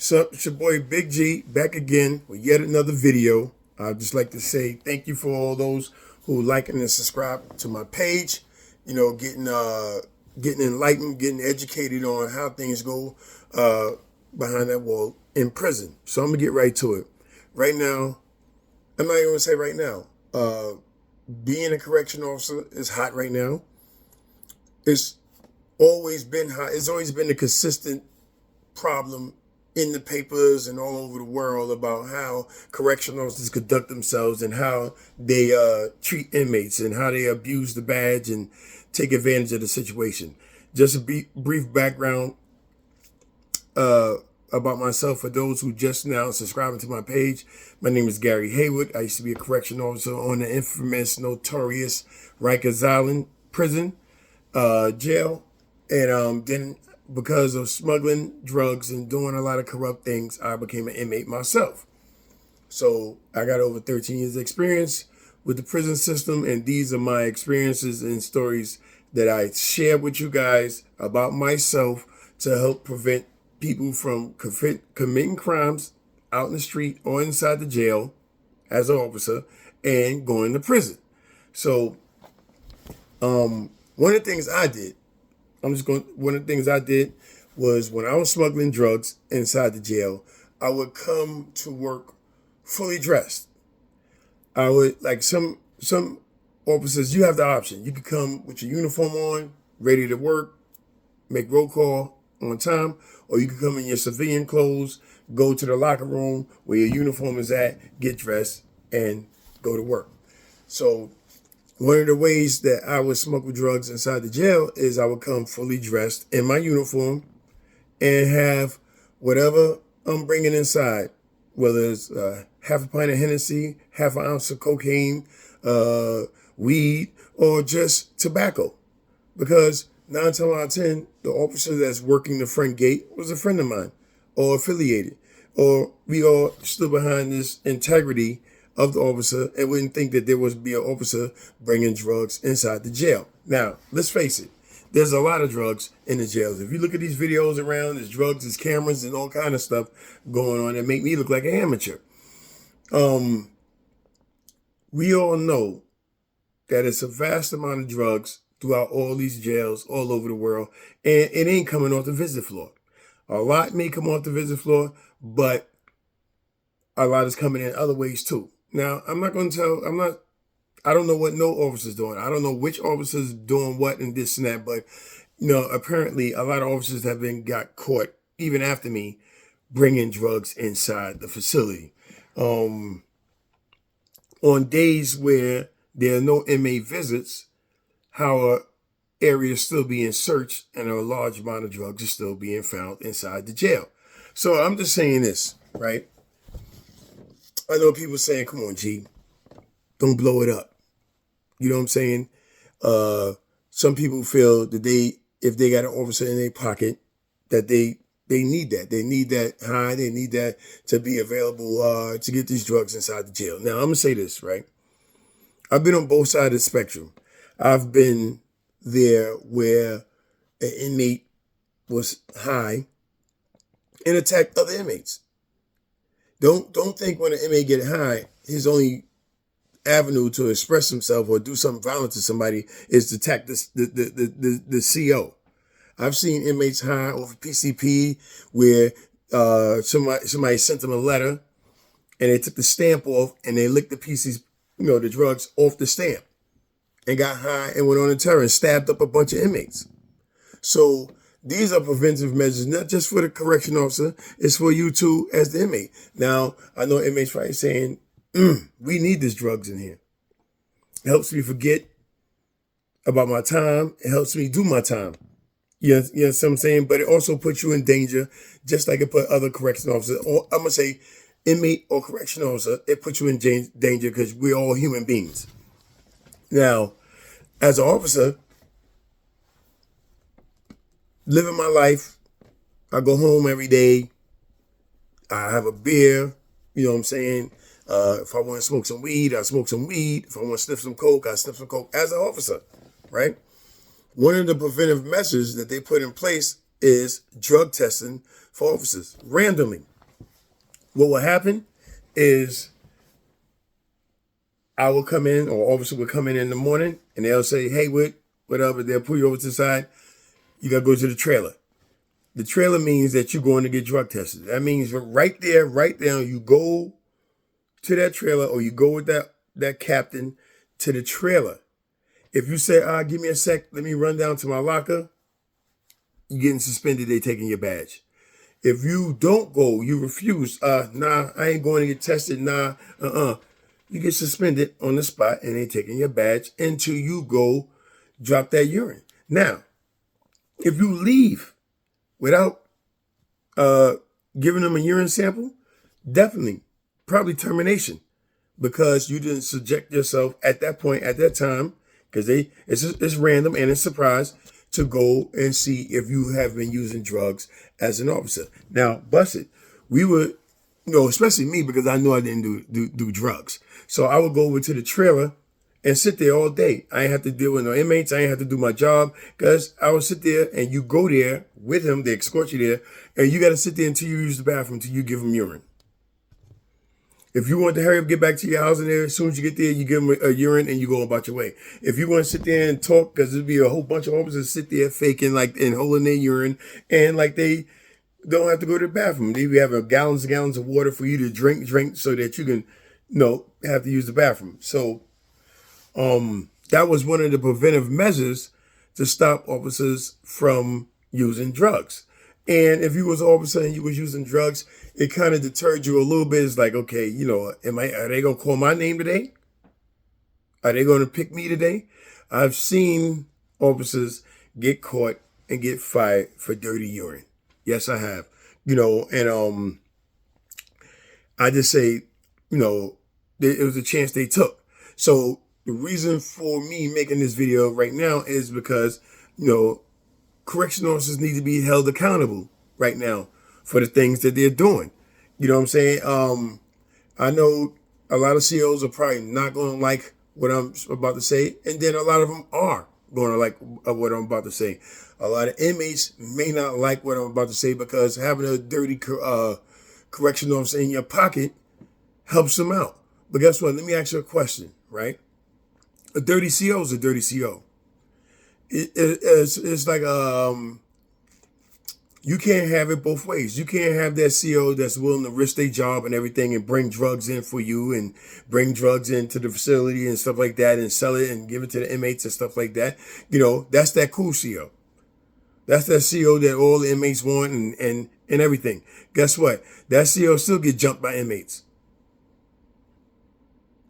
So it's your boy Big G back again with yet another video. I'd just like to say thank you for all those who like and subscribe to my page. You know, getting enlightened, getting educated on how things go behind that wall in prison. So I'm gonna get right to it. Right now, I'm not even gonna say right now. Being a correction officer is hot right now. It's always been hot. It's always been a consistent problem in the papers and all over the world about how correctional officers conduct themselves and how they treat inmates and how they abuse the badge and take advantage of the situation. Just a brief background about myself for those who just now subscribing to my page. My name is Gary Haywood. I used to be a correctional officer on the infamous, notorious Rikers Island prison, jail. And then because of smuggling drugs and doing a lot of corrupt things, I became an inmate myself. So I got over 13 years experience with the prison system, and these are my experiences and stories that I share with you guys about myself to help prevent people from committing crimes out in the street or inside the jail as an officer and going to prison. So one of the things I did, one of the things I did was when I was smuggling drugs inside the jail, I would come to work fully dressed. I would, like some officers, you have the option. You could come with your uniform on, ready to work, make roll call on time, or you could come in your civilian clothes, go to the locker room where your uniform is at, get dressed, and go to work. So one of the ways that I would smuggle drugs inside the jail is I would come fully dressed in my uniform and have whatever I'm bringing inside, whether it's half a pint of Hennessy, half an ounce of cocaine, weed, or just tobacco. Because 9 times out of 10, the officer that's working the front gate was a friend of mine or affiliated, or we all stood behind this integrity of the officer and wouldn't think that there would be an officer bringing drugs inside the jail. Now, let's face it, there's a lot of drugs in the jails. If you look at these videos around, there's drugs, there's cameras, and all kind of stuff going on that make me look like an amateur. We all know that it's a vast amount of drugs throughout all these jails all over the world, and it ain't coming off the visit floor. A lot may come off the visit floor, but a lot is coming in other ways too. Now, I don't know what no officer's doing. I don't know which officer's doing what and this and that, but, apparently a lot of officers got caught, even after me, bringing drugs inside the facility. On days where there are no inmate visits, how area is still being searched and a large amount of drugs is still being found inside the jail. So I'm just saying this, right? I know people saying, come on, G, don't blow it up. You know what I'm saying? Some people feel that if they got an officer in their pocket, that they need that. They need that high. They need that to be available to get these drugs inside the jail. Now, I'm going to say this, right? I've been on both sides of the spectrum. I've been there where an inmate was high and attacked other inmates. Don't think when an inmate get high, his only avenue to express himself or do something violent to somebody is to attack the CO. I've seen inmates high over PCP where somebody sent them a letter and they took the stamp off and they licked the pieces, the drugs off the stamp and got high and went on a terror and stabbed up a bunch of inmates. So these are preventive measures, not just for the correction officer, it's for you too as the inmate. Now, I know inmates probably saying, we need these drugs in here. It helps me forget about my time. It helps me do my time. You know what I'm saying? But it also puts you in danger, just like it put other correction officers, or I'm going to say inmate or correction officer, it puts you in danger because we're all human beings. Now, as an officer, living my life, I go home every day, I have a beer, you know what I'm saying? If I want to smoke some weed, I smoke some weed. If I want to sniff some coke, I sniff some coke as an officer, right? One of the preventive measures that they put in place is drug testing for officers randomly. What will happen is I will come in, or officer will come in the morning, and they'll say, hey, whatever, they'll pull you over to the side. You got to go to the trailer. The trailer means that you're going to get drug tested. That means right there, you go to that trailer, or you go with that captain to the trailer. If you say, give me a sec, let me run down to my locker, you're getting suspended, they taking your badge. If you don't go, you refuse, nah, I ain't going to get tested, nah, you get suspended on the spot and they taking your badge until you go drop that urine. Now, if you leave without giving them a urine sample, definitely, probably termination, because you didn't subject yourself at that point, at that time, because it's random and it's surprise to go and see if you have been using drugs as an officer. Now, bust it. We would, especially me, because I knew I didn't do drugs. So I would go over to the trailer and sit there all day. I ain't have to deal with no inmates. I ain't have to do my job, because I would sit there and you go there with him. They escort you there, and you got to sit there until you use the bathroom, until you give him urine. If you want to hurry up, get back to your house, and there, as soon as you get there, you give them a urine and you go about your way. If you want to sit there and talk, because there'll be a whole bunch of officers sit there faking and holding their urine, and they don't have to go to the bathroom. They have gallons and gallons of water for you to drink so that you can, have to use the bathroom. So, that was one of the preventive measures to stop officers from using drugs. And if you was an officer and you was using drugs, it kind of deterred you a little bit. It's like, okay, are they going to call my name today? Are they going to pick me today? I've seen officers get caught and get fired for dirty urine. Yes, I have. And I just say, it was a chance they took. So the reason for me making this video right now is because, correction officers need to be held accountable right now for the things that they're doing. You know what I'm saying? I know a lot of COs are probably not going to like what I'm about to say, and then a lot of them are going to like what I'm about to say. A lot of inmates may not like what I'm about to say, because having a dirty correction officer in your pocket helps them out. But guess what? Let me ask you a question, right? A dirty CO is a dirty CO. It's like you can't have it both ways. You can't have that CO that's willing to risk their job and everything and bring drugs in for you and bring drugs into the facility and stuff like that and sell it and give it to the inmates and stuff like that. That's that cool CO. That's that CO that all the inmates want and everything. Guess what? That CO still get jumped by inmates.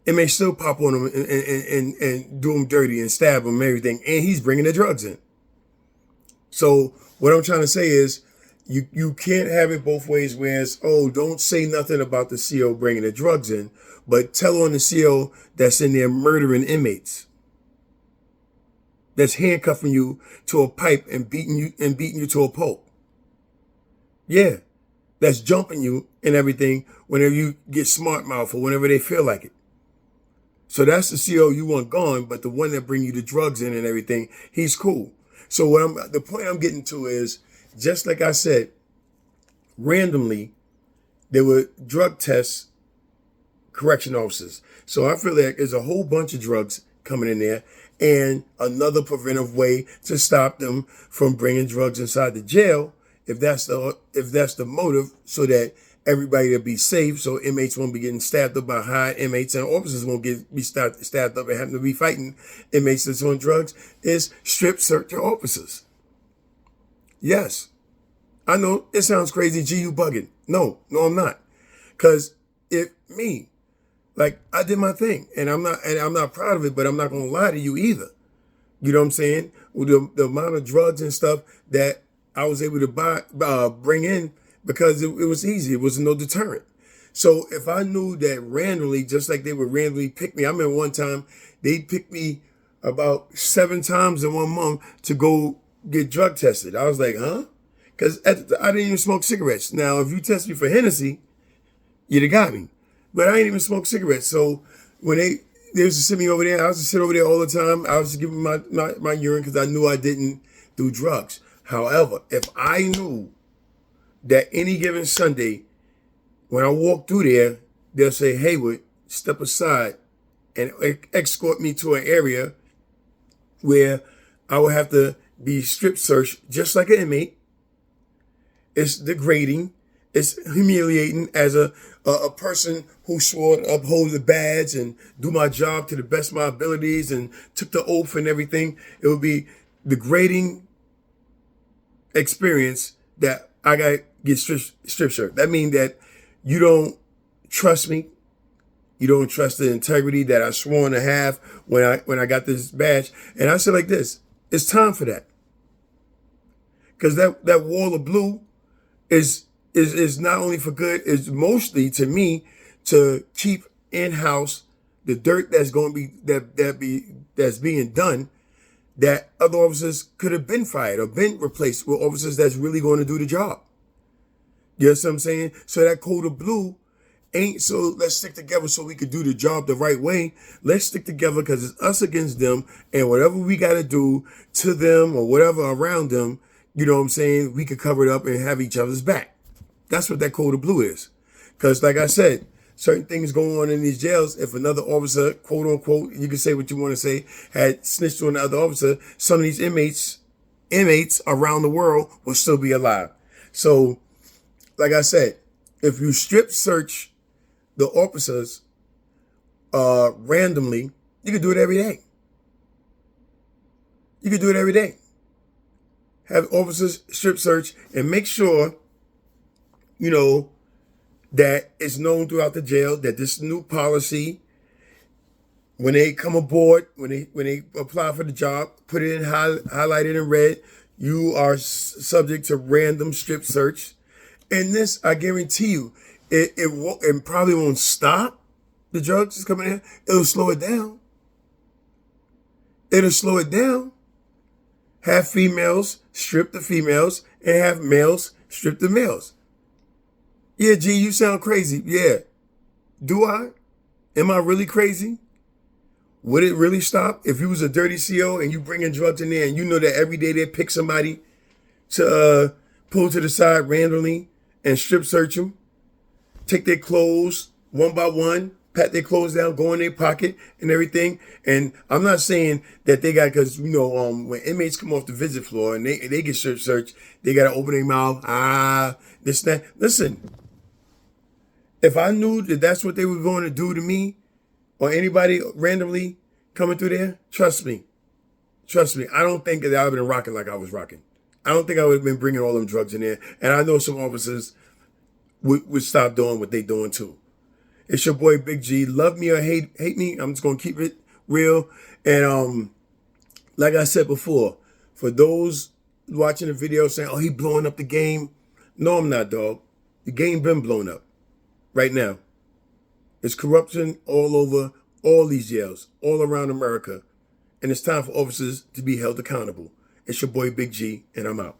Inmates still pop on him and do him dirty and stab him and everything. And he's bringing the drugs in. So what I'm trying to say is you can't have it both ways, whereas, don't say nothing about the CO bringing the drugs in, but tell on the CO that's in there murdering inmates, that's handcuffing you to a pipe and beating you to a pulp. Yeah, that's jumping you and everything whenever you get smart mouth or whenever they feel like it. So that's the CO you want gone, but the one that bring you the drugs in and everything, he's cool. So the point I'm getting to is, just like I said, randomly, there were drug tests, correction officers. So I feel like there's a whole bunch of drugs coming in there, and another preventive way to stop them from bringing drugs inside the jail, if that's the motive, so that everybody will be safe, so inmates won't be getting stabbed up by high inmates, and officers won't be stabbed up and having to be fighting inmates that's on drugs, is strip search your officers. Yes. I know it sounds crazy. Gee, you bugging. No, I'm not. Because I did my thing, and I'm not proud of it, but I'm not going to lie to you either. You know what I'm saying? With the amount of drugs and stuff that I was able to bring in, because it was easy. It was no deterrent. So if I knew that randomly, just like they would randomly pick me, I remember one time they picked me about 7 times in 1 month to go get drug tested. I was like, huh? Because I didn't even smoke cigarettes. Now, if you test me for Hennessy, you'd have got me. But I ain't even smoke cigarettes. So when they used to send me over there, I used to sit over there all the time. I was just giving my urine because I knew I didn't do drugs. However, if I knew that any given Sunday, when I walk through there, they'll say, Haywood, step aside and escort me to an area where I would have to be strip searched just like an inmate. It's degrading. It's humiliating as a person who swore to uphold the badge and do my job to the best of my abilities and took the oath and everything. It would be degrading experience that I got to get strip searched. That means that you don't trust me. You don't trust the integrity that I sworn to have when I got this badge. And I said like this, it's time for that. Because that wall of blue is not only for good, it's mostly to me to keep in-house the dirt that's going to be that's being done, that other officers could have been fired or been replaced with officers that's really going to do the job. You know what I'm saying? So that code of blue ain't so let's stick together so we could do the job the right way. Let's stick together because it's us against them, and whatever we got to do to them or whatever around them, you know what I'm saying, we could cover it up and have each other's back. That's what that code of blue is. Because like I said, certain things going on in these jails. If another officer, quote unquote, you can say what you want to say, had snitched on another officer, some of these inmates around the world will still be alive. So, like I said, if you strip search the officers randomly, you can do it every day. You can do it every day. Have officers strip search and make sure, you know, that it's known throughout the jail that this new policy, when they come aboard, when they apply for the job, put it in highlighted in red, you are subject to random strip search. And this, I guarantee you, it probably won't stop the drugs that's coming in. It'll slow it down. It'll slow it down. Have females strip the females and have males strip the males. Yeah, G, you sound crazy. Yeah. Do I? Am I really crazy? Would it really stop if you was a dirty CO and you bringing drugs in there and you know that every day they pick somebody to pull to the side randomly and strip search them, take their clothes one by one, pat their clothes down, go in their pocket and everything. And I'm not saying that they got, because, you know, when inmates come off the visit floor and they get strip searched, they got to open their mouth, this, that. Listen, if I knew that that's what they were going to do to me or anybody randomly coming through there, trust me, I don't think that I would have been rocking like I was rocking. I don't think I would have been bringing all them drugs in there. And I know some officers would stop doing what they doing too. It's your boy Big G. Love me or hate me, I'm just going to keep it real. And like I said before, for those watching the video saying, oh, he blowing up the game. No, I'm not, dog. The game been blown up right now. There's corruption all over all these jails, all around America. And it's time for officers to be held accountable. It's your boy Big G, and I'm out.